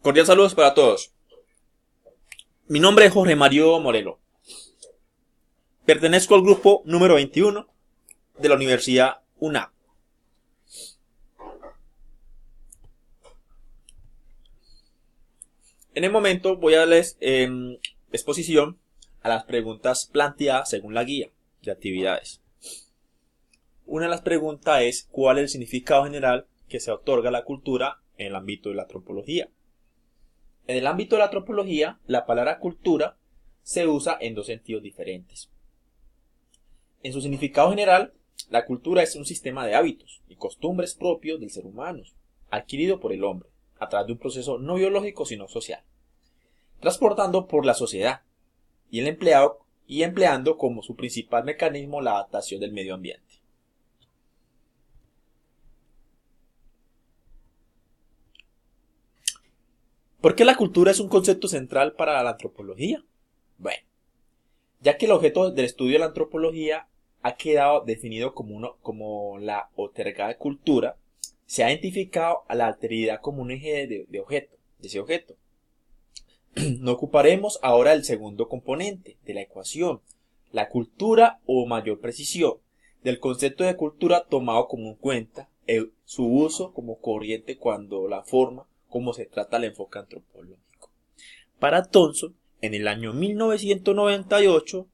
Cordial saludos para todos. Mi nombre es Jorge Mario Morelo. Pertenezco al grupo número 21 de la Universidad UNAM. En el momento voy a darles exposición a las preguntas planteadas según la guía de actividades. Una de las preguntas es: ¿cuál es el significado general que se otorga a la cultura en el ámbito de la antropología? En el ámbito de la antropología, la palabra cultura se usa en dos sentidos diferentes. En su significado general, la cultura es un sistema de hábitos y costumbres propios del ser humano, adquirido por el hombre, a través de un proceso no biológico sino social, transportando por la sociedad y empleando como su principal mecanismo la adaptación del medio ambiente. ¿Por qué la cultura es un concepto central para la antropología? Bueno, ya que el objeto del estudio de la antropología ha quedado definido como la otorgada cultura, se ha identificado a la alteridad como un eje de ese objeto. Nos ocuparemos ahora del segundo componente de la ecuación, la cultura o mayor precisión, del concepto de cultura tomado como en cuenta su uso como corriente cuando la forma como se trata el enfoque antropológico. Para Thomson, en el año 1998,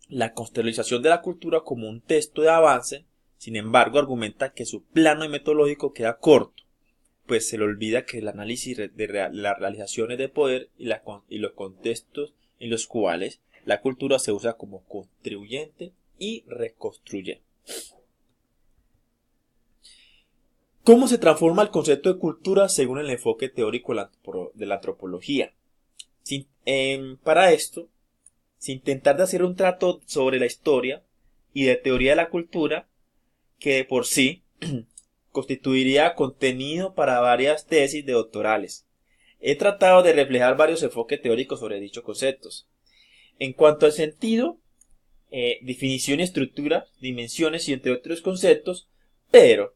la conceptualización de la cultura como un texto de avance, sin embargo, argumenta que su plano metodológico queda corto, pues se le olvida que el análisis de las realizaciones de poder y los contextos en los cuales la cultura se usa como contribuyente y reconstruyente. ¿Cómo se transforma el concepto de cultura según el enfoque teórico de la antropología? Para esto, sin intentar de hacer un trato sobre la historia y de teoría de la cultura, que de por sí constituiría contenido para varias tesis de doctorales. He tratado de reflejar varios enfoques teóricos sobre dichos conceptos. En cuanto al sentido, definición y estructura, dimensiones y entre otros conceptos, pero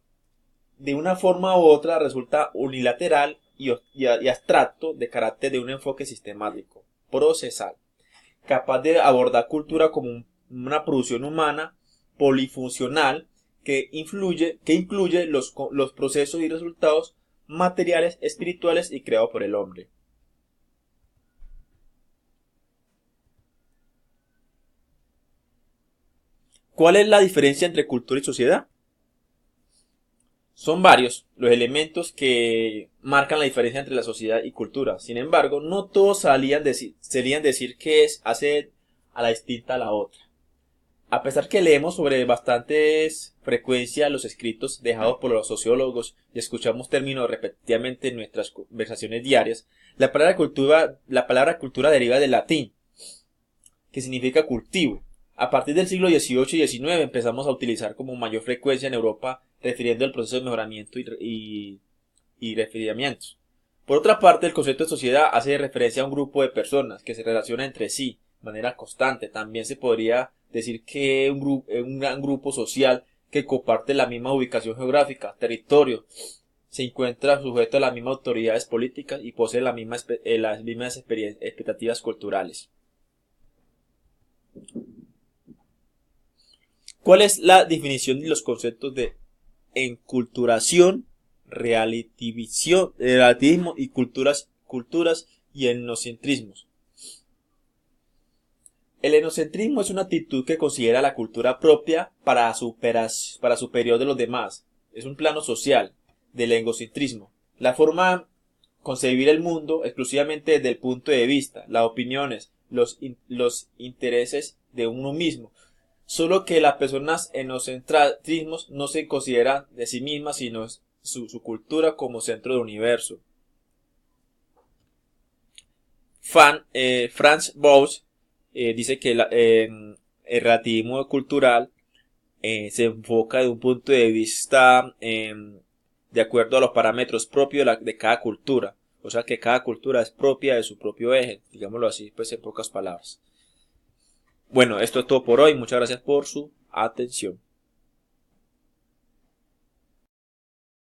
de una forma u otra resulta unilateral y abstracto de carácter de un enfoque sistemático, procesal, capaz de abordar cultura como una producción humana polifuncional que incluye los procesos y resultados materiales, espirituales y creados por el hombre. ¿Cuál es la diferencia entre cultura y sociedad? Son varios los elementos que marcan la diferencia entre la sociedad y cultura. Sin embargo, no todos serían decir que hace a la distinta a la otra. A pesar que leemos sobre bastantes frecuencia los escritos dejados por los sociólogos y escuchamos términos repetitivamente en nuestras conversaciones diarias, la palabra cultura deriva del latín, que significa cultivo. A partir del siglo XVIII y XIX empezamos a utilizar con mayor frecuencia en Europa, refiriendo al proceso de mejoramiento y refinamientos. Por otra parte, el concepto de sociedad hace referencia a un grupo de personas que se relacionan entre sí de manera constante. También se podría decir que un gran grupo social que comparte la misma ubicación geográfica, territorio, se encuentra sujeto a las mismas autoridades políticas y posee las mismas expectativas culturales. ¿Cuál es la definición de los conceptos de enculturación, relativismo y culturas y etnocentrismos? El etnocentrismo es una actitud que considera la cultura propia para superior de los demás. Es un plano social del egocentrismo. La forma de concebir el mundo exclusivamente desde el punto de vista, las opiniones, los intereses de uno mismo. Solo que las personas etnocentrismos no se consideran de sí mismas, sino su cultura como centro del universo. Franz Boas dice que el relativismo cultural se enfoca de un punto de vista de acuerdo a los parámetros propios de cada cultura. O sea que cada cultura es propia de su propio eje, digámoslo así, pues en pocas palabras. Bueno, esto es todo por hoy. Muchas gracias por su atención.